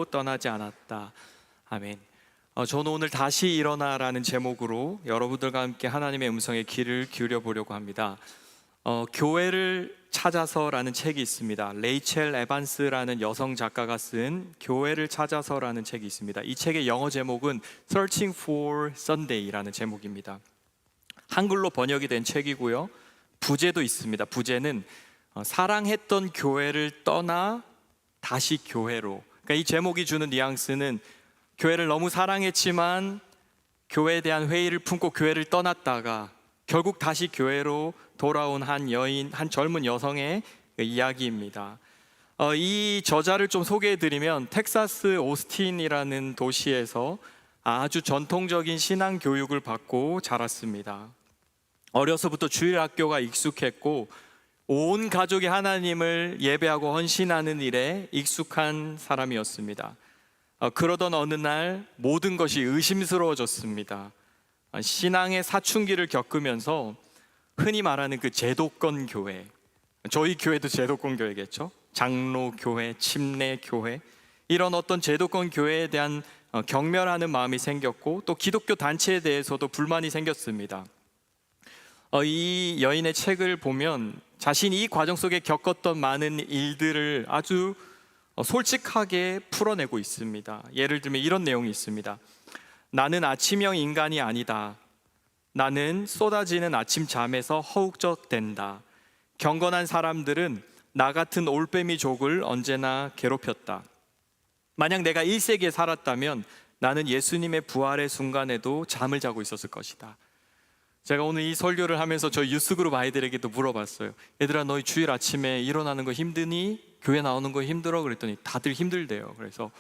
떠나지 않았다. 아멘. 저는 오늘 다시 일어나라는 제목으로 여러분들과 함께 하나님의 음성에 귀를 기울여 보려고 합니다. 교회를 찾아서라는 책이 있습니다. 레이첼 에반스라는 여성 작가가 쓴 교회를 찾아서라는 책이 있습니다. 이 책의 영어 제목은 Searching for Sunday라는 제목입니다. 한글로 번역이 된 책이고요. 부제도 있습니다. 부제는 사랑했던 교회를 떠나 다시 교회로. 그러니까 이 제목이 주는 뉘앙스는 교회를 너무 사랑했지만 교회에 대한 회의를 품고 교회를 떠났다가 결국 다시 교회로 돌아온 한 젊은 여성의 이야기입니다. 이 저자를 좀 소개해드리면 텍사스 오스틴이라는 도시에서 아주 전통적인 신앙 교육을 받고 자랐습니다. 어려서부터 주일학교가 익숙했고 온 가족이 하나님을 예배하고 헌신하는 일에 익숙한 사람이었습니다. 그러던 어느 날 모든 것이 의심스러워졌습니다. 신앙의 사춘기를 겪으면서 흔히 말하는 그 제도권 교회, 저희 교회도 제도권 교회겠죠? 장로 교회, 침례 교회, 이런 어떤 제도권 교회에 대한 경멸하는 마음이 생겼고 또 기독교 단체에 대해서도 불만이 생겼습니다. 이 여인의 책을 보면 자신이 이 과정 속에 겪었던 많은 일들을 아주 솔직하게 풀어내고 있습니다. 예를 들면 이런 내용이 있습니다. 나는 아침형 인간이 아니다. 나는 쏟아지는 아침 잠에서 허우적댄다. 경건한 사람들은 나 같은 올빼미족을 언제나 괴롭혔다. 만약 내가 1세기에 살았다면 나는 예수님의 부활의 순간에도 잠을 자고 있었을 것이다. 제가 오늘 이 설교를 하면서 저희 유스그룹 아이들에게도 물어봤어요. 얘들아, 너희 주일 아침에 일어나는 거 힘드니? 교회 나오는 거 힘들어? 그랬더니 다들 힘들대요. 그래서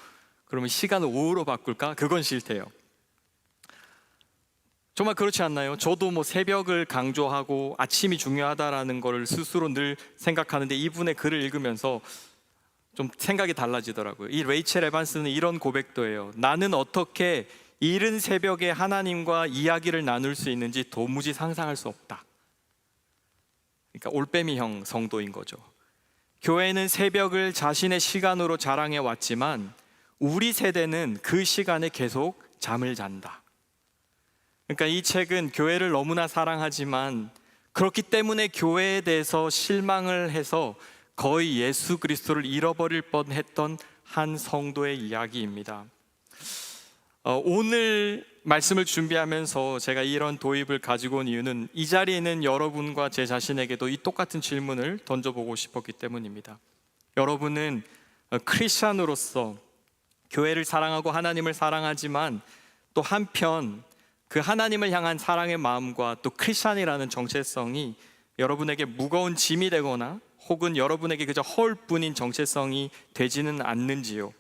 그러면 시간을 오후로 바꿀까? 그건 싫대요. 정말 그렇지 않나요? 저도 새벽을 강조하고 아침이 중요하다라는 걸 스스로 늘 생각하는데 이분의 글을 읽으면서 좀 생각이 달라지더라고요. 이 레이첼 에반스는 이런 고백도 해요. 나는 어떻게 이른 새벽에 하나님과 이야기를 나눌 수 있는지 도무지 상상할 수 없다. 그러니까 올빼미형 성도인 거죠. 교회는 새벽을 자신의 시간으로 자랑해 왔지만 우리 세대는 그 시간에 계속 잠을 잔다. 그러니까 이 책은 교회를 너무나 사랑하지만 그렇기 때문에 교회에 대해서 실망을 해서 거의 예수 그리스도를 잃어버릴 뻔했던 한 성도의 이야기입니다. 오늘 말씀을 준비하면서 제가 이런 도입을 가지고 온 이유는 이 자리에 있는 여러분과 제 자신에게도 이 똑같은 질문을 던져보고 싶었기 때문입니다. 여러분은 크리스찬으로서 교회를 사랑하고 하나님을 사랑하지만 또 한편 그 하나님을 향한 사랑의 마음과 또 크리스찬이라는 정체성이 여러분에게 무거운 짐이 되거나 혹은 여러분에게 그저 허울뿐인 정체성이 되지는 않는지요?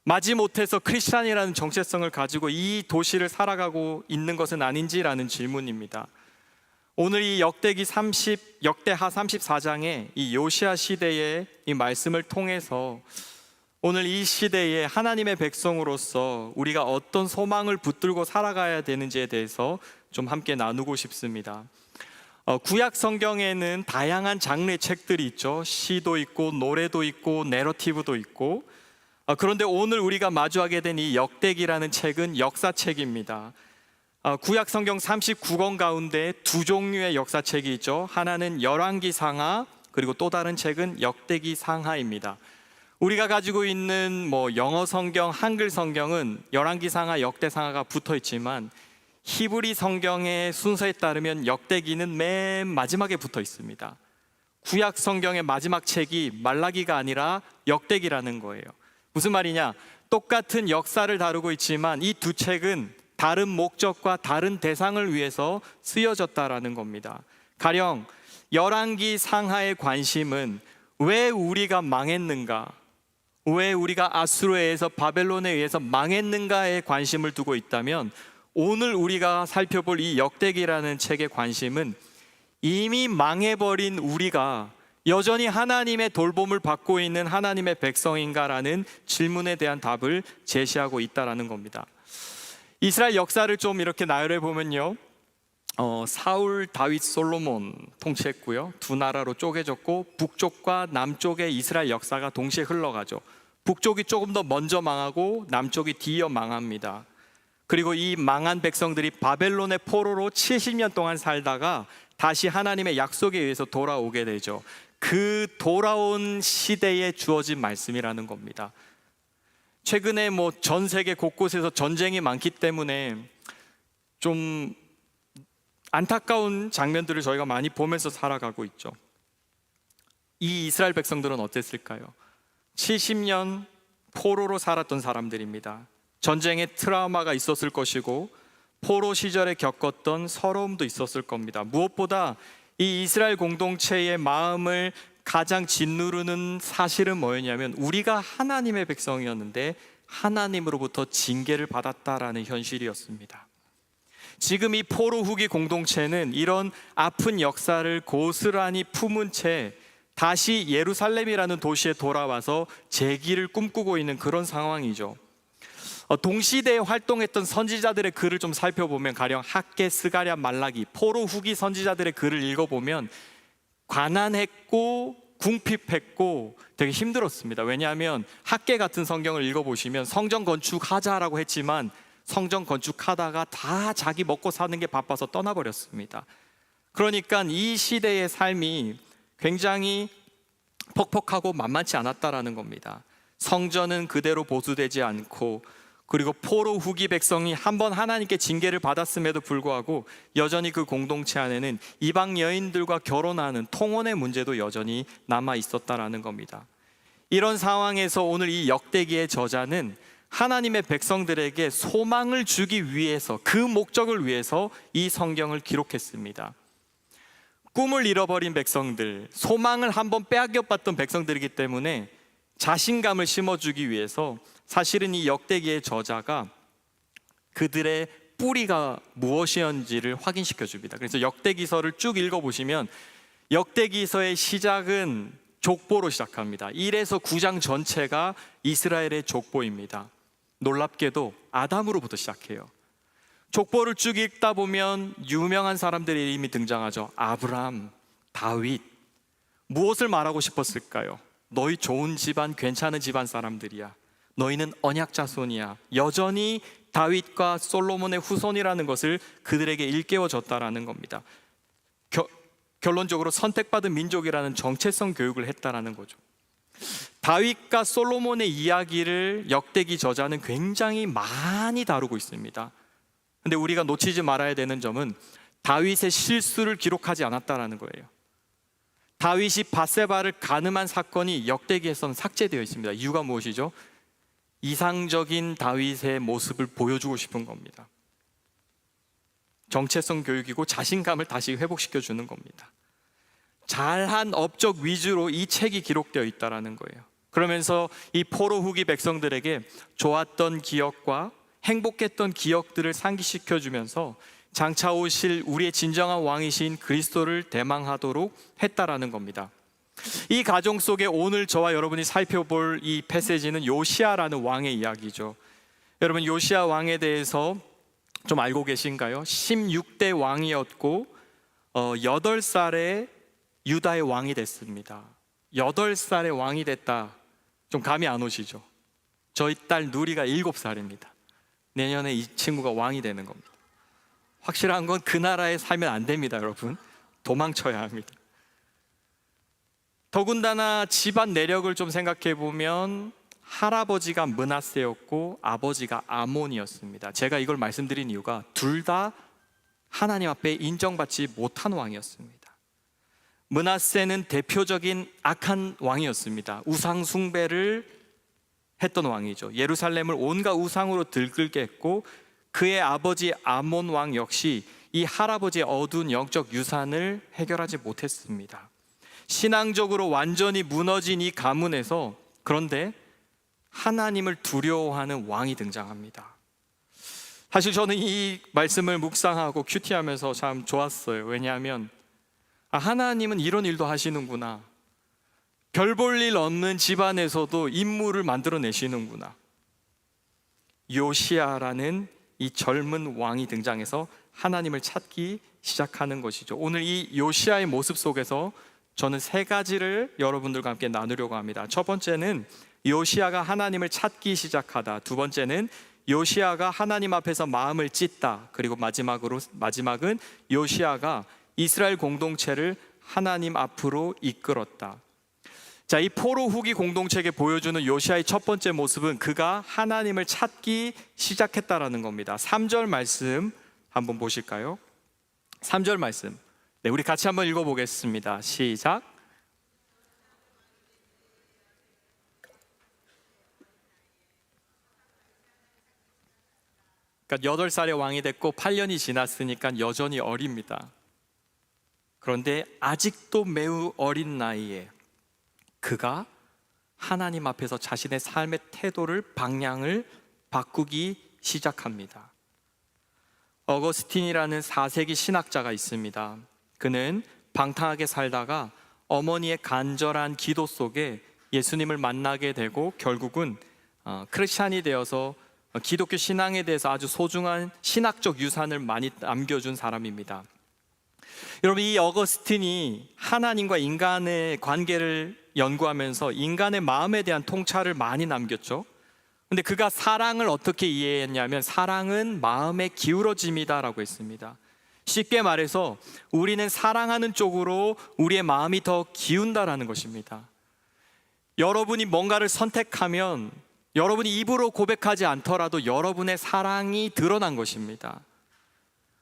마지못해서 크리스찬이라는 정체성을 가지고 이 도시를 살아가고 있는 것은 아닌지라는 질문입니다. 오늘 이 역대하 34장의 이 요시아 시대의 이 말씀을 통해서 오늘 이 시대에 하나님의 백성으로서 우리가 어떤 소망을 붙들고 살아가야 되는지에 대해서 좀 함께 나누고 싶습니다. 구약 성경에는 다양한 장르의 책들이 있죠. 시도 있고 노래도 있고 내러티브도 있고, 그런데 오늘 우리가 마주하게 된 이 역대기라는 책은 역사책입니다. 구약 성경 39권 가운데 두 종류의 역사책이 있죠. 하나는 열왕기상하, 그리고 또 다른 책은 역대기상하입니다. 우리가 가지고 있는 영어 성경, 한글 성경은 열왕기상하, 역대상하가 붙어 있지만 히브리 성경의 순서에 따르면 역대기는 맨 마지막에 붙어 있습니다. 구약 성경의 마지막 책이 말라기가 아니라 역대기라는 거예요. 무슨 말이냐? 똑같은 역사를 다루고 있지만 이 두 책은 다른 목적과 다른 대상을 위해서 쓰여졌다라는 겁니다. 가령 열왕기 상하의 관심은 왜 우리가 망했는가, 왜 우리가 아수르에 의해서 바벨론에 의해서 망했는가에 관심을 두고 있다면 오늘 우리가 살펴볼 이 역대기라는 책의 관심은 이미 망해버린 우리가 여전히 하나님의 돌봄을 받고 있는 하나님의 백성인가라는 질문에 대한 답을 제시하고 있다라는 겁니다. 이스라엘 역사를 좀 이렇게 나열해 보면요, 사울, 다윗, 솔로몬 통치했고요. 두 나라로 쪼개졌고 북쪽과 남쪽의 이스라엘 역사가 동시에 흘러가죠. 북쪽이 조금 더 먼저 망하고 남쪽이 뒤이어 망합니다. 그리고 이 망한 백성들이 바벨론의 포로로 70년 동안 살다가 다시 하나님의 약속에 의해서 돌아오게 되죠. 그 돌아온 시대에 주어진 말씀이라는 겁니다. 최근에 전 세계 곳곳에서 전쟁이 많기 때문에 좀 안타까운 장면들을 저희가 많이 보면서 살아가고 있죠. 이 이스라엘 백성들은 어땠을까요? 70년 포로로 살았던 사람들입니다. 전쟁의 트라우마가 있었을 것이고 포로 시절에 겪었던 서러움도 있었을 겁니다. 무엇보다 이 이스라엘 공동체의 마음을 가장 짓누르는 사실은 뭐였냐면 우리가 하나님의 백성이었는데 하나님으로부터 징계를 받았다라는 현실이었습니다. 지금 이 포로 후기 공동체는 이런 아픈 역사를 고스란히 품은 채 다시 예루살렘이라는 도시에 돌아와서 재기를 꿈꾸고 있는 그런 상황이죠. 동시대에 활동했던 선지자들의 글을 좀 살펴보면 가령 학개, 스가랴, 말라기, 포로 후기 선지자들의 글을 읽어보면 가난했고 궁핍했고 되게 힘들었습니다. 왜냐하면 학개 같은 성경을 읽어보시면 성전 건축하자라고 했지만 성전 건축하다가 다 자기 먹고 사는 게 바빠서 떠나버렸습니다. 그러니까 이 시대의 삶이 굉장히 퍽퍽하고 만만치 않았다라는 겁니다. 성전은 그대로 보수되지 않고 그리고 포로 후기 백성이 한번 하나님께 징계를 받았음에도 불구하고 여전히 그 공동체 안에는 이방 여인들과 결혼하는 통혼의 문제도 여전히 남아 있었다라는 겁니다. 이런 상황에서 오늘 이 역대기의 저자는 하나님의 백성들에게 소망을 주기 위해서, 그 목적을 위해서 이 성경을 기록했습니다. 꿈을 잃어버린 백성들, 소망을 한번 빼앗겨봤던 백성들이기 때문에 자신감을 심어주기 위해서 사실은 이 역대기의 저자가 그들의 뿌리가 무엇이었는지를 확인시켜 줍니다. 그래서 역대기서를 쭉 읽어보시면 역대기서의 시작은 족보로 시작합니다. 1에서 9장 전체가 이스라엘의 족보입니다. 놀랍게도 아담으로부터 시작해요. 족보를 쭉 읽다 보면 유명한 사람들의 이름이 등장하죠. 아브람, 다윗. 무엇을 말하고 싶었을까요? 너희 좋은 집안, 괜찮은 집안 사람들이야. 너희는 언약 자손이야. 여전히 다윗과 솔로몬의 후손이라는 것을 그들에게 일깨워줬다라는 겁니다. 결론적으로 선택받은 민족이라는 정체성 교육을 했다라는 거죠. 다윗과 솔로몬의 이야기를 역대기 저자는 굉장히 많이 다루고 있습니다. 근데 우리가 놓치지 말아야 되는 점은 다윗의 실수를 기록하지 않았다라는 거예요. 다윗이 밧세바를 간음한 사건이 역대기에서는 삭제되어 있습니다. 이유가 무엇이죠? 이상적인 다윗의 모습을 보여주고 싶은 겁니다. 정체성 교육이고 자신감을 다시 회복시켜 주는 겁니다. 잘한 업적 위주로 이 책이 기록되어 있다는 거예요. 그러면서 이 포로 후기 백성들에게 좋았던 기억과 행복했던 기억들을 상기시켜 주면서 장차 오실 우리의 진정한 왕이신 그리스도를 대망하도록 했다라는 겁니다. 이 가정 속에 오늘 저와 여러분이 살펴볼 이 패시지는 요시야라는 왕의 이야기죠. 여러분, 요시야 왕에 대해서 좀 알고 계신가요? 16대 왕이었고 8살에 유다의 왕이 됐습니다. 8살에 왕이 됐다. 좀 감이 안 오시죠? 저희 딸 누리가 7살입니다. 내년에 이 친구가 왕이 되는 겁니다. 확실한 건 그 나라에 살면 안 됩니다, 여러분. 도망쳐야 합니다. 더군다나 집안 내력을 좀 생각해 보면 할아버지가 므낫세였고 아버지가 아몬이었습니다. 제가 이걸 말씀드린 이유가 둘 다 하나님 앞에 인정받지 못한 왕이었습니다. 므낫세는 대표적인 악한 왕이었습니다. 우상 숭배를 했던 왕이죠. 예루살렘을 온갖 우상으로 들끓게 했고 그의 아버지 아몬 왕 역시 이 할아버지의 어두운 영적 유산을 해결하지 못했습니다. 신앙적으로 완전히 무너진 이 가문에서 그런데 하나님을 두려워하는 왕이 등장합니다. 사실 저는 이 말씀을 묵상하고 큐티하면서 참 좋았어요. 왜냐하면 하나님은 이런 일도 하시는구나. 별 볼 일 없는 집안에서도 인물을 만들어내시는구나. 요시야라는 이 젊은 왕이 등장해서 하나님을 찾기 시작하는 것이죠. 오늘 이 요시야의 모습 속에서 저는 세 가지를 여러분들과 함께 나누려고 합니다. 첫 번째는 요시야가 하나님을 찾기 시작하다. 두 번째는 요시야가 하나님 앞에서 마음을 찢다. 그리고 마지막은 요시야가 이스라엘 공동체를 하나님 앞으로 이끌었다. 자, 이 포로 후기 공동체에게 보여주는 요시야의 첫 번째 모습은 그가 하나님을 찾기 시작했다라는 겁니다. 3절 말씀 한번 보실까요? 3절 말씀. 네, 우리 같이 한번 읽어보겠습니다. 시작. 그러니까 8살의 왕이 됐고 8년이 지났으니까 여전히 어립니다. 그런데 아직도 매우 어린 나이에 그가 하나님 앞에서 자신의 삶의 태도를, 방향을 바꾸기 시작합니다. 어거스틴이라는 4세기 신학자가 있습니다. 그는 방탕하게 살다가 어머니의 간절한 기도 속에 예수님을 만나게 되고 결국은 크리스찬이 되어서 기독교 신앙에 대해서 아주 소중한 신학적 유산을 많이 남겨준 사람입니다. 여러분, 이 어거스틴이 하나님과 인간의 관계를 연구하면서 인간의 마음에 대한 통찰을 많이 남겼죠. 근데 그가 사랑을 어떻게 이해했냐면 사랑은 마음의 기울어짐이다라고 했습니다. 쉽게 말해서 우리는 사랑하는 쪽으로 우리의 마음이 더 기운다라는 것입니다. 여러분이 뭔가를 선택하면 여러분이 입으로 고백하지 않더라도 여러분의 사랑이 드러난 것입니다.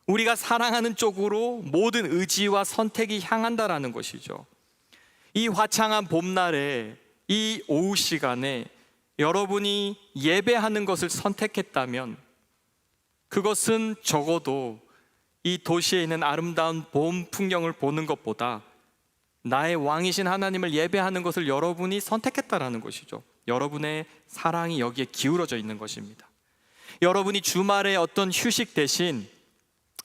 우리가 사랑하는 쪽으로 모든 의지와 선택이 향한다라는 것이죠. 이 화창한 봄날에 이 오후 시간에 여러분이 예배하는 것을 선택했다면 그것은 적어도 이 도시에 있는 아름다운 봄 풍경을 보는 것보다 나의 왕이신 하나님을 예배하는 것을 여러분이 선택했다라는 것이죠. 여러분의 사랑이 여기에 기울어져 있는 것입니다. 여러분이 주말에 어떤 휴식 대신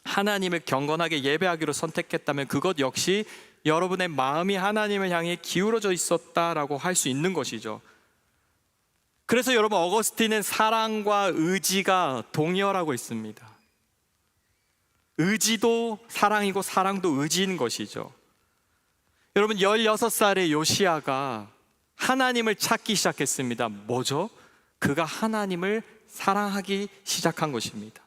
하나님을 경건하게 예배하기로 선택했다면 그것 역시 여러분의 마음이 하나님을 향해 기울어져 있었다라고 할 수 있는 것이죠. 그래서 여러분, 어거스틴은 사랑과 의지가 동의어라고 했습니다. 의지도 사랑이고 사랑도 의지인 것이죠. 여러분, 16살의 요시야가 하나님을 찾기 시작했습니다. 뭐죠? 그가 하나님을 사랑하기 시작한 것입니다.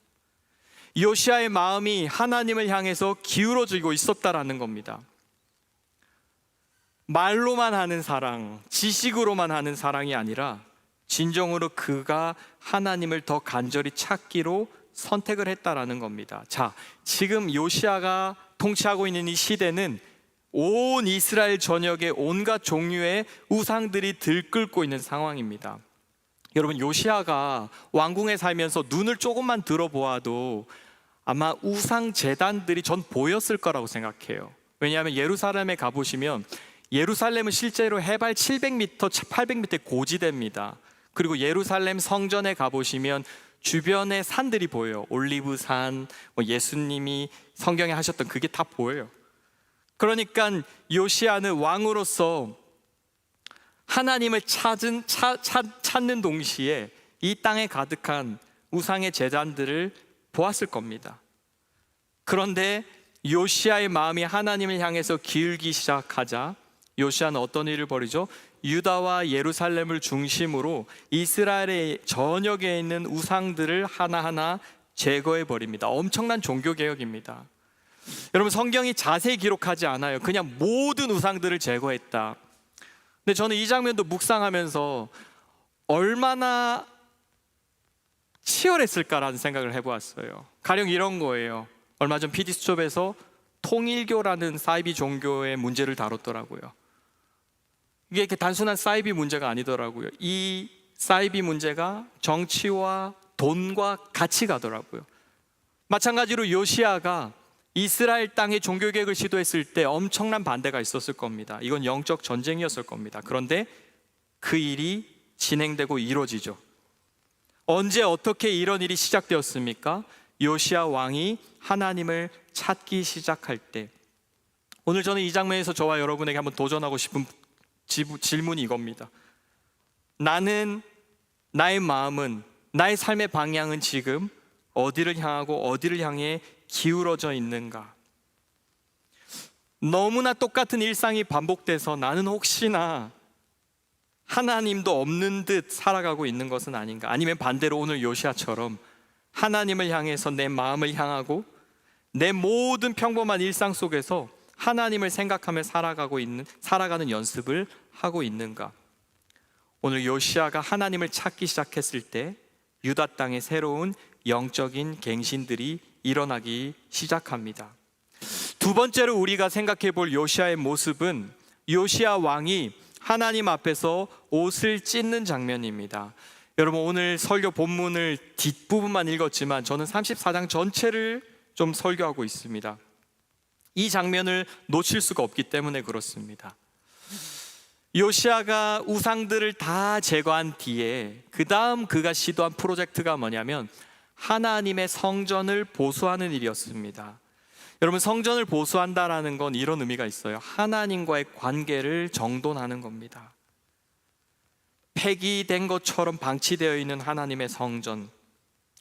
요시야의 마음이 하나님을 향해서 기울어지고 있었다라는 겁니다. 말로만 하는 사랑, 지식으로만 하는 사랑이 아니라 진정으로 그가 하나님을 더 간절히 찾기로 선택을 했다라는 겁니다. 자, 지금 요시야가 통치하고 있는 이 시대는 온 이스라엘 전역에 온갖 종류의 우상들이 들끓고 있는 상황입니다. 여러분, 요시야가 왕궁에 살면서 눈을 조금만 들어보아도 아마 우상 제단들이 전 보였을 거라고 생각해요. 왜냐하면 예루살렘에 가보시면 예루살렘은 실제로 해발 700m, 800m 고지대입니다. 그리고 예루살렘 성전에 가보시면 주변에 산들이 보여요. 올리브산, 예수님이 성경에 하셨던 그게 다 보여요. 그러니까 요시야는 왕으로서 하나님을 찾는 동시에 이 땅에 가득한 우상의 제단들을 보았을 겁니다. 그런데 요시야의 마음이 하나님을 향해서 기울기 시작하자 요시야는 어떤 일을 벌이죠? 유다와 예루살렘을 중심으로 이스라엘의 전역에 있는 우상들을 하나하나 제거해 버립니다. 엄청난 종교개혁입니다. 여러분, 성경이 자세히 기록하지 않아요. 그냥 모든 우상들을 제거했다. 근데 저는 이 장면도 묵상하면서 얼마나 치열했을까라는 생각을 해보았어요. 가령 이런 거예요. 얼마 전 PD수첩에서 통일교라는 사이비 종교의 문제를 다뤘더라고요. 이게 이렇게 단순한 사이비 문제가 아니더라고요. 이 사이비 문제가 정치와 돈과 같이 가더라고요. 마찬가지로 요시야가 이스라엘 땅에 종교개혁을 시도했을 때 엄청난 반대가 있었을 겁니다. 이건 영적 전쟁이었을 겁니다. 그런데 그 일이 진행되고 이루어지죠. 언제 어떻게 이런 일이 시작되었습니까? 요시야 왕이 하나님을 찾기 시작할 때. 오늘 저는 이 장면에서 저와 여러분에게 한번 도전하고 싶은 질문이 이겁니다. 나는, 나의 마음은, 나의 삶의 방향은 지금 어디를 향하고 어디를 향해 기울어져 있는가? 너무나 똑같은 일상이 반복돼서 나는 혹시나 하나님도 없는 듯 살아가고 있는 것은 아닌가? 아니면 반대로 오늘 요시야처럼 하나님을 향해서 내 마음을 향하고 내 모든 평범한 일상 속에서 하나님을 생각하며 살아가는 연습을 하고 있는가? 오늘 요시야가 하나님을 찾기 시작했을 때 유다 땅에 새로운 영적인 갱신들이 일어나기 시작합니다. 두 번째로 우리가 생각해 볼 요시야의 모습은 요시야 왕이 하나님 앞에서 옷을 찢는 장면입니다. 여러분, 오늘 설교 본문을 뒷부분만 읽었지만 저는 34장 전체를 좀 설교하고 있습니다. 이 장면을 놓칠 수가 없기 때문에 그렇습니다. 요시야가 우상들을 다 제거한 뒤에 그 다음 그가 시도한 프로젝트가 뭐냐면 하나님의 성전을 보수하는 일이었습니다. 여러분, 성전을 보수한다라는 건 이런 의미가 있어요. 하나님과의 관계를 정돈하는 겁니다. 폐기된 것처럼 방치되어 있는 하나님의 성전.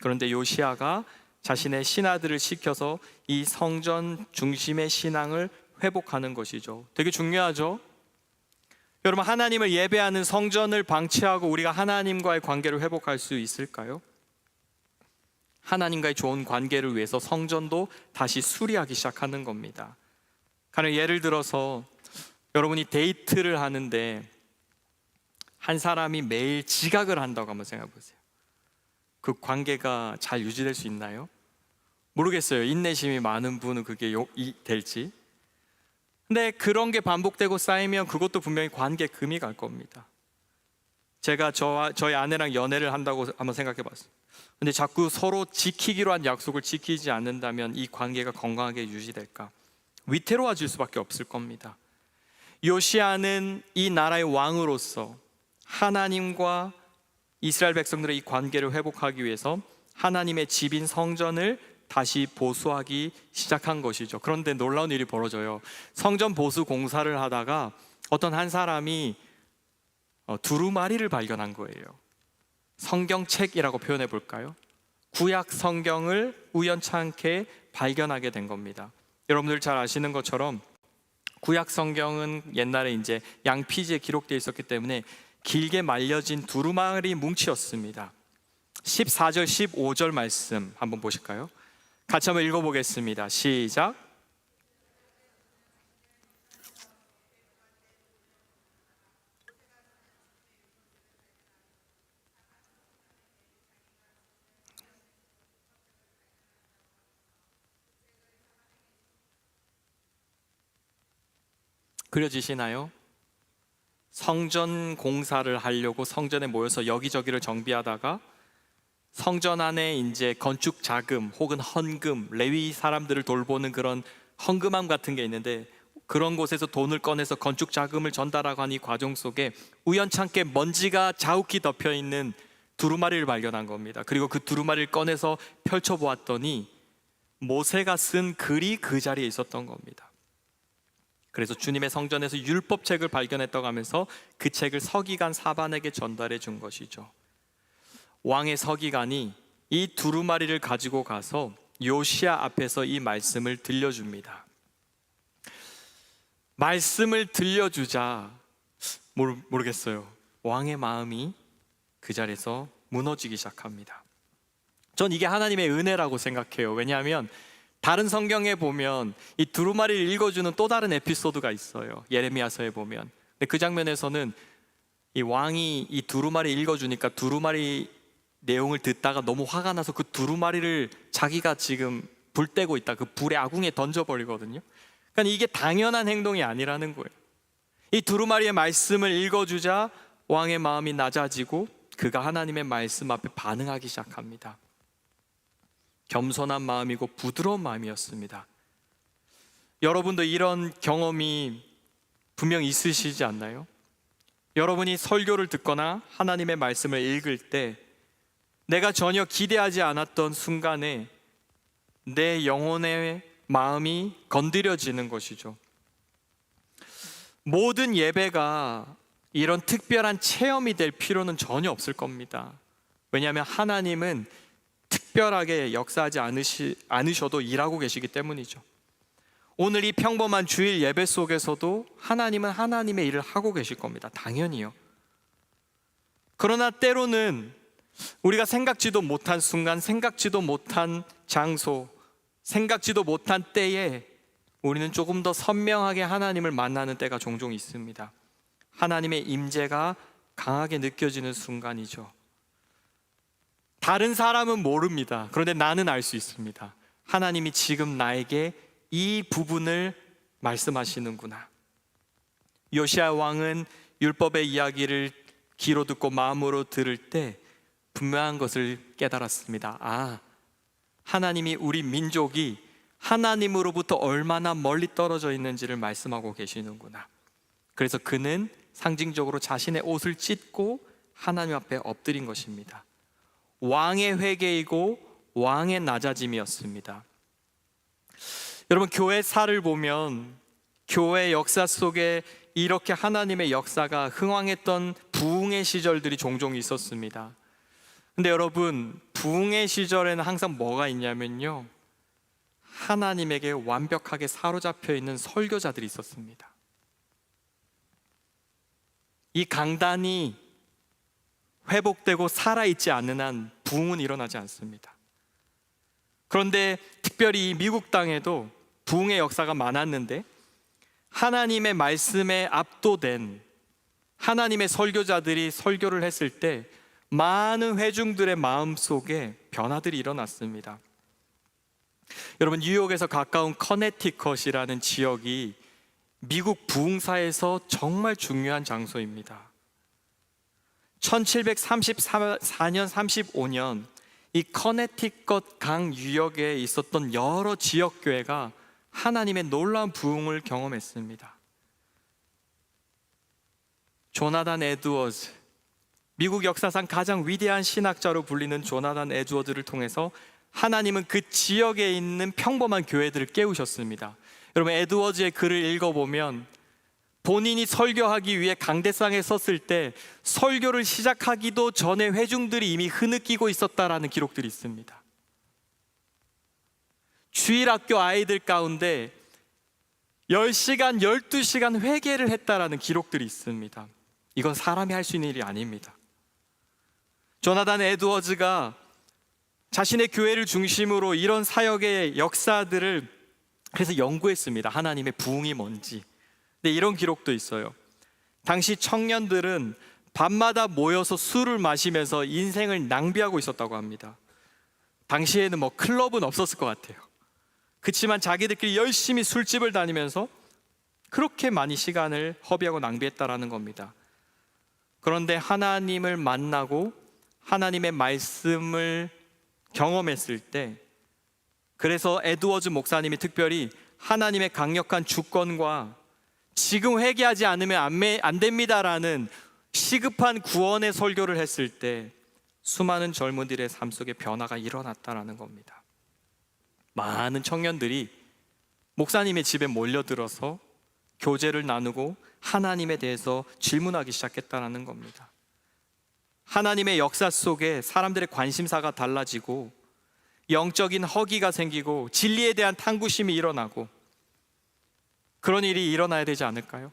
그런데 요시야가 자신의 신하들을 시켜서 이 성전 중심의 신앙을 회복하는 것이죠. 되게 중요하죠. 여러분, 하나님을 예배하는 성전을 방치하고 우리가 하나님과의 관계를 회복할 수 있을까요? 하나님과의 좋은 관계를 위해서 성전도 다시 수리하기 시작하는 겁니다. 가령 예를 들어서 여러분이 데이트를 하는데 한 사람이 매일 지각을 한다고 한번 생각해 보세요. 그 관계가 잘 유지될 수 있나요? 모르겠어요. 인내심이 많은 분은 그게 될지. 근데 그런 게 반복되고 쌓이면 그것도 분명히 관계에 금이 갈 겁니다. 제가 저희 아내랑 연애를 한다고 한번 생각해 봤어요. 근데 자꾸 서로 지키기로 한 약속을 지키지 않는다면 이 관계가 건강하게 유지될까? 위태로워질 수밖에 없을 겁니다. 요시야는 이 나라의 왕으로서 하나님과 이스라엘 백성들의 이 관계를 회복하기 위해서 하나님의 집인 성전을 다시 보수하기 시작한 것이죠. 그런데 놀라운 일이 벌어져요. 성전 보수 공사를 하다가 어떤 한 사람이 두루마리를 발견한 거예요. 성경책이라고 표현해 볼까요? 구약 성경을 우연찮게 발견하게 된 겁니다. 여러분들 잘 아시는 것처럼 구약 성경은 옛날에 이제 양피지에 기록되어 있었기 때문에 길게 말려진 두루마리 뭉치였습니다. 14절 15절 말씀 한번 보실까요? 같이 한번 읽어보겠습니다. 시작. 그려지시나요? 성전 공사를 하려고 성전에 모여서 여기저기를 정비하다가 성전 안에 이제 건축 자금 혹은 헌금, 레위 사람들을 돌보는 그런 헌금함 같은 게 있는데 그런 곳에서 돈을 꺼내서 건축 자금을 전달하고 한 이 과정 속에 우연찮게 먼지가 자욱히 덮여 있는 두루마리를 발견한 겁니다. 그리고 그 두루마리를 꺼내서 펼쳐보았더니 모세가 쓴 글이 그 자리에 있었던 겁니다. 그래서 주님의 성전에서 율법책을 발견했다고 하면서 그 책을 서기관 사반에게 전달해 준 것이죠. 왕의 서기관이 이 두루마리를 가지고 가서 요시야 앞에서 이 말씀을 들려줍니다. 말씀을 들려주자 모르겠어요. 왕의 마음이 그 자리에서 무너지기 시작합니다. 전 이게 하나님의 은혜라고 생각해요. 왜냐하면 다른 성경에 보면 이 두루마리를 읽어주는 또 다른 에피소드가 있어요. 예레미야서에 보면. 근데 그 장면에서는 이 왕이 이 두루마리 읽어주니까 두루마리 내용을 듣다가 너무 화가 나서 그 두루마리를 자기가 지금 불 떼고 있다 그 불의 아궁이에 던져버리거든요. 그러니까 이게 당연한 행동이 아니라는 거예요. 이 두루마리의 말씀을 읽어주자 왕의 마음이 낮아지고 그가 하나님의 말씀 앞에 반응하기 시작합니다. 겸손한 마음이고 부드러운 마음이었습니다. 여러분도 이런 경험이 분명 있으시지 않나요? 여러분이 설교를 듣거나 하나님의 말씀을 읽을 때 내가 전혀 기대하지 않았던 순간에 내 영혼의 마음이 건드려지는 것이죠. 모든 예배가 이런 특별한 체험이 될 필요는 전혀 없을 겁니다. 왜냐하면 하나님은 특별하게 역사하지 않으셔도 일하고 계시기 때문이죠. 오늘 이 평범한 주일 예배 속에서도 하나님은 하나님의 일을 하고 계실 겁니다. 당연히요. 그러나 때로는 우리가 생각지도 못한 순간, 생각지도 못한 장소, 생각지도 못한 때에 우리는 조금 더 선명하게 하나님을 만나는 때가 종종 있습니다. 하나님의 임재가 강하게 느껴지는 순간이죠. 다른 사람은 모릅니다. 그런데 나는 알 수 있습니다. 하나님이 지금 나에게 이 부분을 말씀하시는구나. 요시야 왕은 율법의 이야기를 귀로 듣고 마음으로 들을 때 분명한 것을 깨달았습니다. 아, 하나님이 우리 민족이 하나님으로부터 얼마나 멀리 떨어져 있는지를 말씀하고 계시는구나. 그래서 그는 상징적으로 자신의 옷을 찢고 하나님 앞에 엎드린 것입니다. 왕의 회개이고 왕의 낮아짐이었습니다. 여러분, 교회사를 보면 교회 역사 속에 이렇게 하나님의 역사가 흥왕했던 부흥의 시절들이 종종 있었습니다. 근데 여러분, 부흥의 시절에는 항상 뭐가 있냐면요, 하나님에게 완벽하게 사로잡혀 있는 설교자들이 있었습니다. 이 강단이 회복되고 살아있지 않는 한 부흥은 일어나지 않습니다. 그런데 특별히 미국 땅에도 부흥의 역사가 많았는데 하나님의 말씀에 압도된 하나님의 설교자들이 설교를 했을 때 많은 회중들의 마음속에 변화들이 일어났습니다. 여러분, 뉴욕에서 가까운 커네티컷이라는 지역이 미국 부흥사에서 정말 중요한 장소입니다. 1734년, 35년 이 커네티컷 강 유역에 있었던 여러 지역교회가 하나님의 놀라운 부흥을 경험했습니다. 조나단 에드워즈, 미국 역사상 가장 위대한 신학자로 불리는 조나단 에드워즈를 통해서 하나님은 그 지역에 있는 평범한 교회들을 깨우셨습니다. 여러분, 에드워즈의 글을 읽어보면 본인이 설교하기 위해 강대상에 섰을 때 설교를 시작하기도 전에 회중들이 이미 흐느끼고 있었다라는 기록들이 있습니다. 주일학교 아이들 가운데 10시간, 12시간 회개를 했다라는 기록들이 있습니다. 이건 사람이 할 수 있는 일이 아닙니다. 조나단 에드워즈가 자신의 교회를 중심으로 이런 사역의 역사들을 그래서 연구했습니다. 하나님의 부흥이 뭔지. 근데 이런 기록도 있어요. 당시 청년들은 밤마다 모여서 술을 마시면서 인생을 낭비하고 있었다고 합니다. 당시에는 뭐 클럽은 없었을 것 같아요. 그렇지만 자기들끼리 열심히 술집을 다니면서 그렇게 많이 시간을 허비하고 낭비했다라는 겁니다. 그런데 하나님을 만나고 하나님의 말씀을 경험했을 때, 그래서 에드워즈 목사님이 특별히 하나님의 강력한 주권과 지금 회개하지 않으면 안 됩니다라는 시급한 구원의 설교를 했을 때 수많은 젊은이들의 삶 속에 변화가 일어났다라는 겁니다. 많은 청년들이 목사님의 집에 몰려들어서 교제를 나누고 하나님에 대해서 질문하기 시작했다는 겁니다. 하나님의 역사 속에 사람들의 관심사가 달라지고 영적인 허기가 생기고 진리에 대한 탐구심이 일어나고 그런 일이 일어나야 되지 않을까요?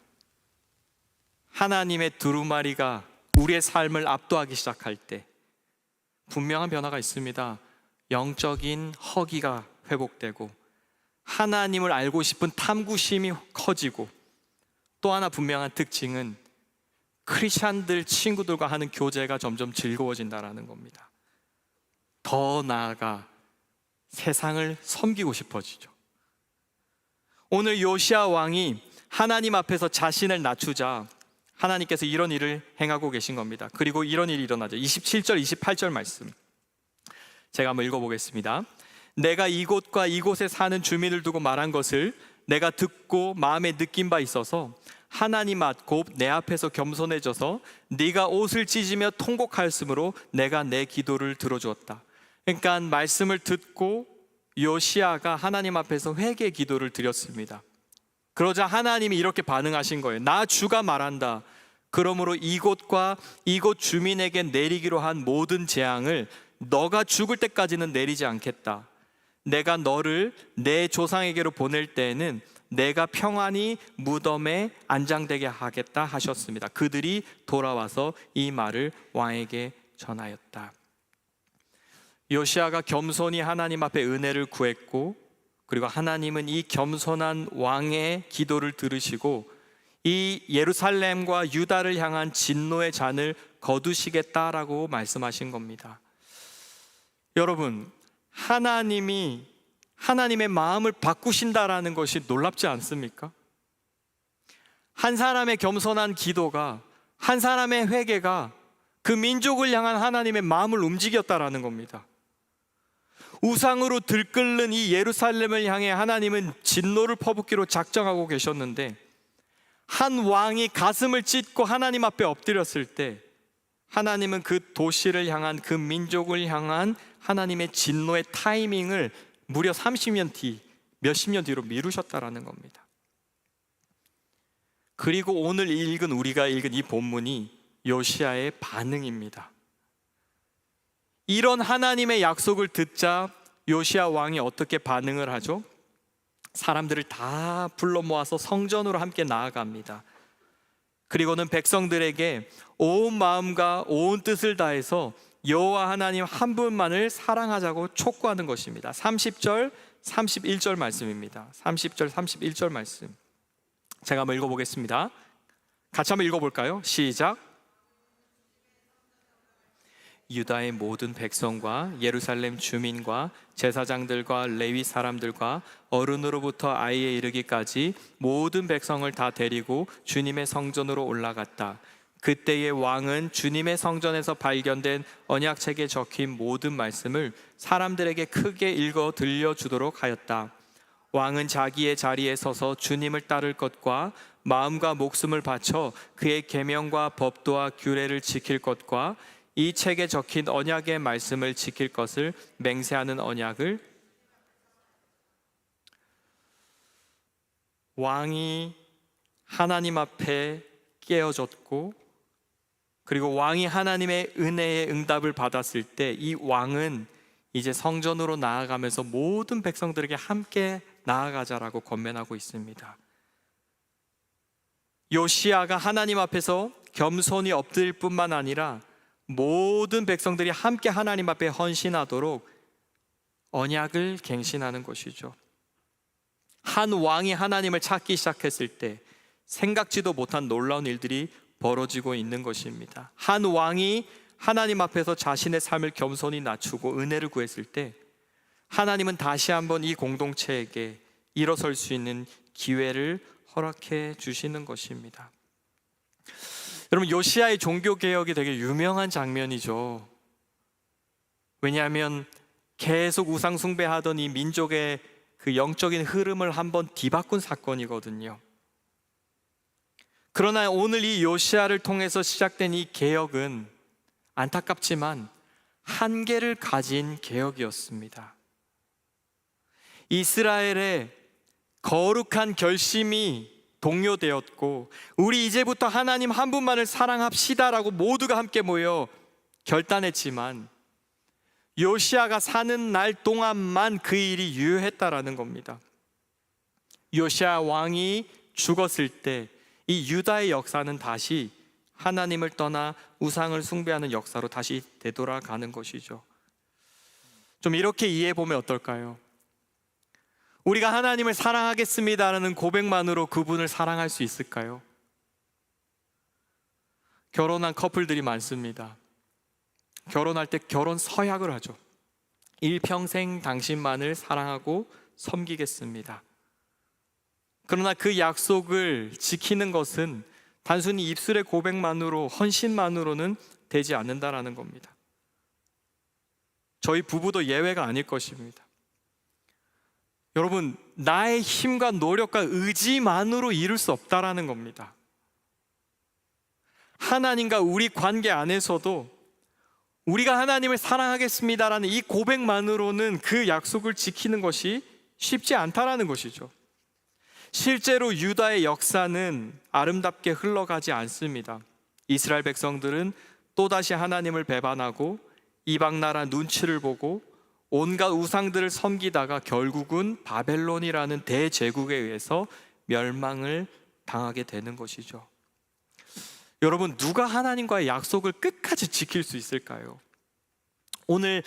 하나님의 두루마리가 우리의 삶을 압도하기 시작할 때 분명한 변화가 있습니다. 영적인 허기가 회복되고 하나님을 알고 싶은 탐구심이 커지고, 또 하나 분명한 특징은 크리스찬들 친구들과 하는 교제가 점점 즐거워진다는 겁니다. 더 나아가 세상을 섬기고 싶어지죠. 오늘 요시야 왕이 하나님 앞에서 자신을 낮추자 하나님께서 이런 일을 행하고 계신 겁니다. 그리고 이런 일이 일어나죠. 27절, 28절 말씀 제가 한번 읽어보겠습니다. 내가 이곳과 이곳에 사는 주민을 두고 말한 것을 내가 듣고 마음에 느낀 바 있어서 하나님 앞 곧 내 앞에서 겸손해져서 네가 옷을 찢으며 통곡하였으므로 내가 내 기도를 들어주었다. 그러니까 말씀을 듣고 요시야가 하나님 앞에서 회개 기도를 드렸습니다. 그러자 하나님이 이렇게 반응하신 거예요. 나 주가 말한다. 그러므로 이곳과 이곳 주민에게 내리기로 한 모든 재앙을 너가 죽을 때까지는 내리지 않겠다. 내가 너를 내 조상에게로 보낼 때에는 내가 평안히 무덤에 안장되게 하겠다 하셨습니다. 그들이 돌아와서 이 말을 왕에게 전하였다. 요시야가 겸손히 하나님 앞에 은혜를 구했고, 그리고 하나님은 이 겸손한 왕의 기도를 들으시고 이 예루살렘과 유다를 향한 진노의 잔을 거두시겠다라고 말씀하신 겁니다. 여러분, 하나님이 하나님의 마음을 바꾸신다라는 것이 놀랍지 않습니까? 한 사람의 겸손한 기도가, 한 사람의 회개가 그 민족을 향한 하나님의 마음을 움직였다라는 겁니다. 우상으로 들끓는 이 예루살렘을 향해 하나님은 진노를 퍼붓기로 작정하고 계셨는데, 한 왕이 가슴을 찢고 하나님 앞에 엎드렸을 때 하나님은 그 도시를 향한, 그 민족을 향한 하나님의 진노의 타이밍을 무려 30년 뒤, 몇십 년 뒤로 미루셨다라는 겁니다. 그리고 오늘 우리가 읽은 이 본문이 요시야의 반응입니다. 이런 하나님의 약속을 듣자 요시야 왕이 어떻게 반응을 하죠? 사람들을 다 불러 모아서 성전으로 함께 나아갑니다. 그리고는 백성들에게 온 마음과 온 뜻을 다해서 여호와 하나님 한 분만을 사랑하자고 촉구하는 것입니다. 30절, 31절 말씀입니다. 30절, 31절 말씀 제가 한번 읽어보겠습니다. 같이 한번 읽어볼까요? 시작. 유다의 모든 백성과 예루살렘 주민과 제사장들과 레위 사람들과 어른으로부터 아이에 이르기까지 모든 백성을 다 데리고 주님의 성전으로 올라갔다. 그때의 왕은 주님의 성전에서 발견된 언약책에 적힌 모든 말씀을 사람들에게 크게 읽어 들려주도록 하였다. 왕은 자기의 자리에 서서 주님을 따를 것과 마음과 목숨을 바쳐 그의 계명과 법도와 규례를 지킬 것과 이 책에 적힌 언약의 말씀을 지킬 것을 맹세하는 언약을, 왕이 하나님 앞에 깨어졌고, 그리고 왕이 하나님의 은혜의 응답을 받았을 때 이 왕은 이제 성전으로 나아가면서 모든 백성들에게 함께 나아가자라고 권면하고 있습니다. 요시야가 하나님 앞에서 겸손히 엎드릴 뿐만 아니라 모든 백성들이 함께 하나님 앞에 헌신하도록 언약을 갱신하는 것이죠. 한 왕이 하나님을 찾기 시작했을 때 생각지도 못한 놀라운 일들이 벌어지고 있는 것입니다. 한 왕이 하나님 앞에서 자신의 삶을 겸손히 낮추고 은혜를 구했을 때 하나님은 다시 한번 이 공동체에게 일어설 수 있는 기회를 허락해 주시는 것입니다. 여러분, 요시야의 종교개혁이 되게 유명한 장면이죠. 왜냐하면 계속 우상숭배하던 이 민족의 그 영적인 흐름을 한번 뒤바꾼 사건이거든요. 그러나 오늘 이 요시야를 통해서 시작된 이 개혁은 안타깝지만 한계를 가진 개혁이었습니다. 이스라엘의 거룩한 결심이 동요되었고, 우리 이제부터 하나님 한 분만을 사랑합시다라고 모두가 함께 모여 결단했지만 요시야가 사는 날 동안만 그 일이 유효했다라는 겁니다. 요시야 왕이 죽었을 때 이 유다의 역사는 다시 하나님을 떠나 우상을 숭배하는 역사로 다시 되돌아가는 것이죠. 좀 이렇게 이해해 보면 어떨까요? 우리가 하나님을 사랑하겠습니다라는 고백만으로 그분을 사랑할 수 있을까요? 결혼한 커플들이 많습니다. 결혼할 때 결혼 서약을 하죠. 일평생 당신만을 사랑하고 섬기겠습니다. 그러나 그 약속을 지키는 것은 단순히 입술의 고백만으로, 헌신만으로는 되지 않는다라는 겁니다. 저희 부부도 예외가 아닐 것입니다. 여러분, 나의 힘과 노력과 의지만으로 이룰 수 없다라는 겁니다. 하나님과 우리 관계 안에서도 우리가 하나님을 사랑하겠습니다라는 이 고백만으로는 그 약속을 지키는 것이 쉽지 않다라는 것이죠. 실제로 유다의 역사는 아름답게 흘러가지 않습니다. 이스라엘 백성들은 또다시 하나님을 배반하고 이방 나라 눈치를 보고 온갖 우상들을 섬기다가 결국은 바벨론이라는 대제국에 의해서 멸망을 당하게 되는 것이죠. 여러분, 누가 하나님과의 약속을 끝까지 지킬 수 있을까요? 오늘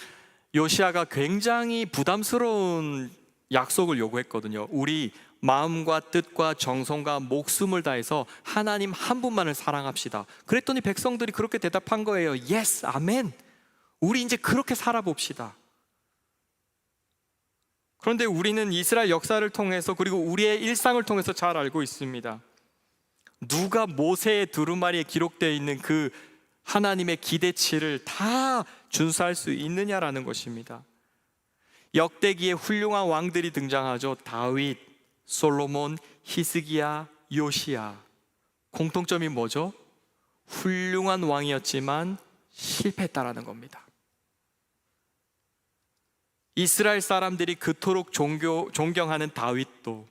요시야가 굉장히 부담스러운 약속을 요구했거든요. 우리 마음과 뜻과 정성과 목숨을 다해서 하나님 한 분만을 사랑합시다. 그랬더니 백성들이 그렇게 대답한 거예요. 예스, 아멘. 우리 이제 그렇게 살아봅시다. 그런데 우리는 이스라엘 역사를 통해서, 그리고 우리의 일상을 통해서 잘 알고 있습니다. 누가 모세의 두루마리에 기록되어 있는 그 하나님의 기대치를 다 준수할 수 있느냐라는 것입니다. 역대기에 훌륭한 왕들이 등장하죠. 다윗, 솔로몬, 히스기야, 요시야. 공통점이 뭐죠? 훌륭한 왕이었지만 실패했다라는 겁니다. 이스라엘 사람들이 그토록 존경하는 다윗도,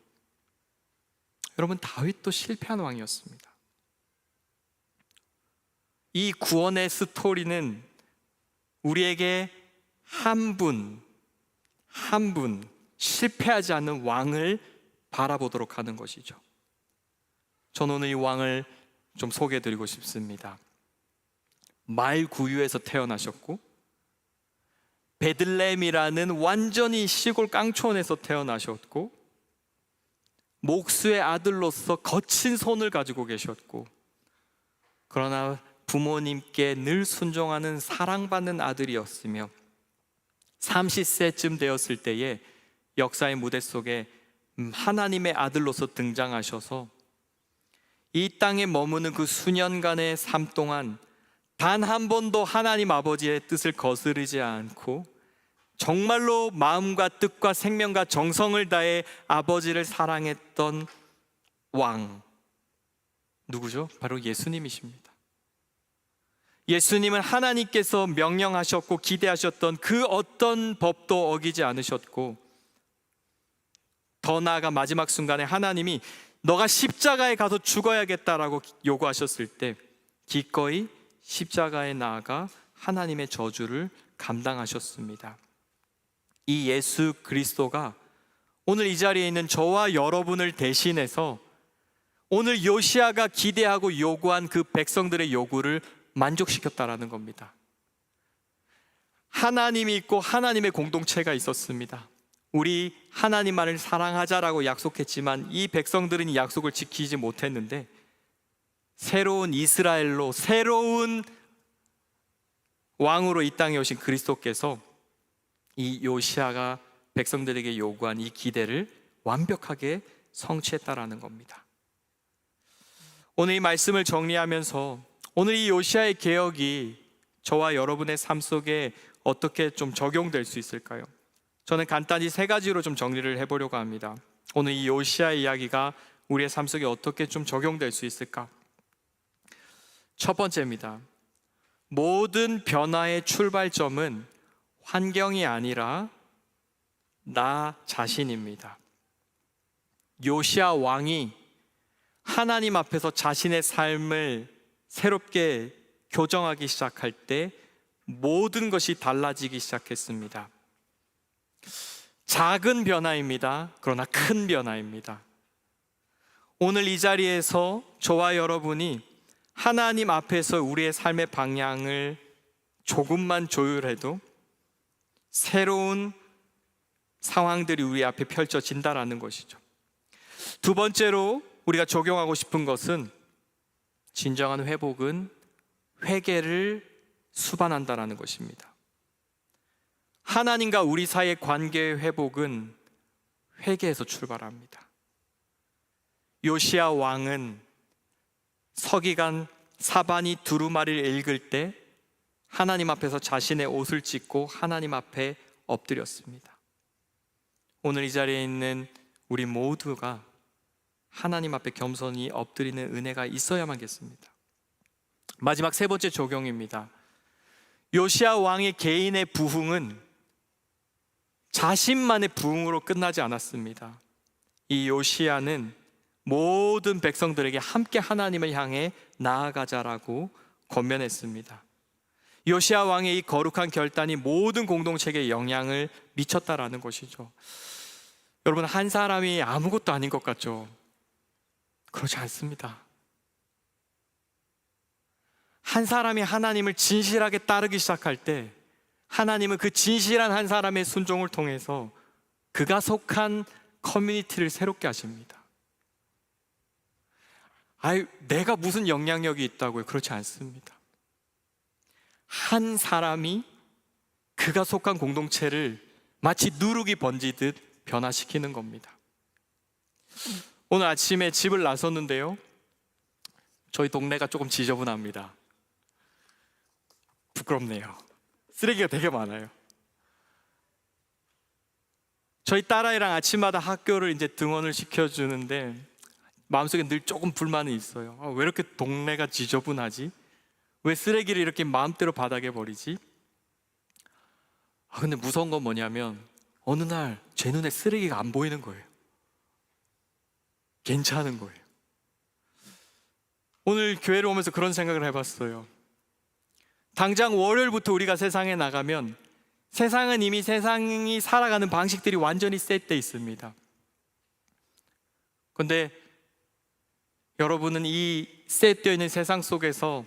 여러분, 다윗도 실패한 왕이었습니다. 이 구원의 스토리는 우리에게 한 분 실패하지 않는 왕을 바라보도록 하는 것이죠. 저는 오늘 이 왕을 좀 소개해드리고 싶습니다. 말구유에서 태어나셨고, 베들레헴이라는 완전히 시골 깡촌에서 태어나셨고, 목수의 아들로서 거친 손을 가지고 계셨고, 그러나 부모님께 늘 순종하는 사랑받는 아들이었으며, 30세쯤 되었을 때에 역사의 무대 속에 하나님의 아들로서 등장하셔서 이 땅에 머무는 그 수년간의 삶 동안 단 한 번도 하나님 아버지의 뜻을 거스르지 않고 정말로 마음과 뜻과 생명과 정성을 다해 아버지를 사랑했던 왕, 누구죠? 바로 예수님이십니다. 예수님은 하나님께서 명령하셨고 기대하셨던 그 어떤 법도 어기지 않으셨고, 더 나아가 마지막 순간에 하나님이 너가 십자가에 가서 죽어야겠다라고 요구하셨을 때 기꺼이 십자가에 나아가 하나님의 저주를 감당하셨습니다. 이 예수 그리스도가 오늘 이 자리에 있는 저와 여러분을 대신해서 오늘 요시야가 기대하고 요구한 그 백성들의 요구를 만족시켰다라는 겁니다. 하나님이 있고 하나님의 공동체가 있었습니다. 우리 하나님만을 사랑하자라고 약속했지만 이 백성들은 이 약속을 지키지 못했는데, 새로운 이스라엘로, 새로운 왕으로 이 땅에 오신 그리스도께서 이 요시야가 백성들에게 요구한 이 기대를 완벽하게 성취했다라는 겁니다. 오늘 이 말씀을 정리하면서 오늘 이 요시야의 개혁이 저와 여러분의 삶 속에 어떻게 좀 적용될 수 있을까요? 저는 간단히 세 가지로 좀 정리를 해보려고 합니다. 오늘 이 요시야의 이야기가 우리의 삶 속에 어떻게 좀 적용될 수 있을까? 첫 번째입니다. 모든 변화의 출발점은 환경이 아니라 나 자신입니다. 요시야 왕이 하나님 앞에서 자신의 삶을 새롭게 교정하기 시작할 때 모든 것이 달라지기 시작했습니다. 작은 변화입니다. 그러나 큰 변화입니다. 오늘 이 자리에서 저와 여러분이 하나님 앞에서 우리의 삶의 방향을 조금만 조율해도 새로운 상황들이 우리 앞에 펼쳐진다라는 것이죠. 두 번째로 우리가 적용하고 싶은 것은, 진정한 회복은 회개를 수반한다라는 것입니다. 하나님과 우리 사이의 관계의 회복은 회개에서 출발합니다. 요시야 왕은 서기관 사반이 두루마리를 읽을 때 하나님 앞에서 자신의 옷을 찢고 하나님 앞에 엎드렸습니다. 오늘 이 자리에 있는 우리 모두가 하나님 앞에 겸손히 엎드리는 은혜가 있어야만겠습니다. 마지막 세 번째 적용입니다. 요시야 왕의 개인의 부흥은 자신만의 부흥으로 끝나지 않았습니다. 이 요시야는 모든 백성들에게 함께 하나님을 향해 나아가자라고 권면했습니다. 요시야 왕의 이 거룩한 결단이 모든 공동체에 영향을 미쳤다라는 것이죠. 여러분, 한 사람이 아무것도 아닌 것 같죠? 그렇지 않습니다. 한 사람이 하나님을 진실하게 따르기 시작할 때 하나님은 그 진실한 한 사람의 순종을 통해서 그가 속한 커뮤니티를 새롭게 하십니다. 내가 무슨 영향력이 있다고요? 그렇지 않습니다. 한 사람이 그가 속한 공동체를 마치 누룩이 번지듯 변화시키는 겁니다. 오늘 아침에 집을 나섰는데요, 저희 동네가 조금 지저분합니다. 부끄럽네요. 쓰레기가 되게 많아요. 저희 딸아이랑 아침마다 학교를 이제 등원을 시켜주는데 마음속에 늘 조금 불만이 있어요. 왜 이렇게 동네가 지저분하지? 왜 쓰레기를 이렇게 마음대로 바닥에 버리지? 근데 무서운 건 뭐냐면 어느 날 제 눈에 쓰레기가 안 보이는 거예요. 괜찮은 거예요. 오늘 교회를 오면서 그런 생각을 해봤어요. 당장 월요일부터 우리가 세상에 나가면 세상은 이미 세상이 살아가는 방식들이 완전히 셋돼 있습니다. 그런데 여러분은 이 셋되어 있는 세상 속에서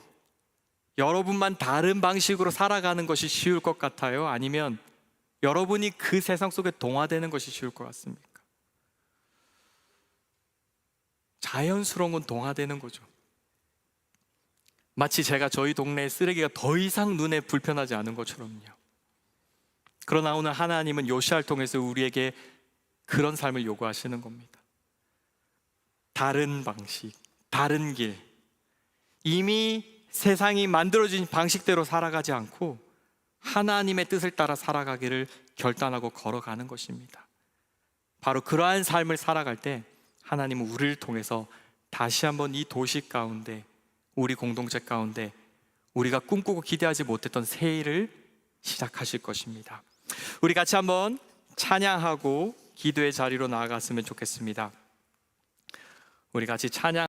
여러분만 다른 방식으로 살아가는 것이 쉬울 것 같아요? 아니면 여러분이 그 세상 속에 동화되는 것이 쉬울 것 같습니까? 자연스러운 건 동화되는 거죠. 마치 제가 저희 동네의 쓰레기가 더 이상 눈에 불편하지 않은 것처럼요. 그러나 오늘 하나님은 요시야를 통해서 우리에게 그런 삶을 요구하시는 겁니다. 다른 방식, 다른 길, 이미 세상이 만들어진 방식대로 살아가지 않고 하나님의 뜻을 따라 살아가기를 결단하고 걸어가는 것입니다. 바로 그러한 삶을 살아갈 때 하나님은 우리를 통해서 다시 한번 이 도시 가운데, 우리 공동체 가운데 우리가 꿈꾸고 기대하지 못했던 새 일을 시작하실 것입니다. 우리 같이 한번 찬양하고 기도의 자리로 나아갔으면 좋겠습니다. 우리 같이 찬양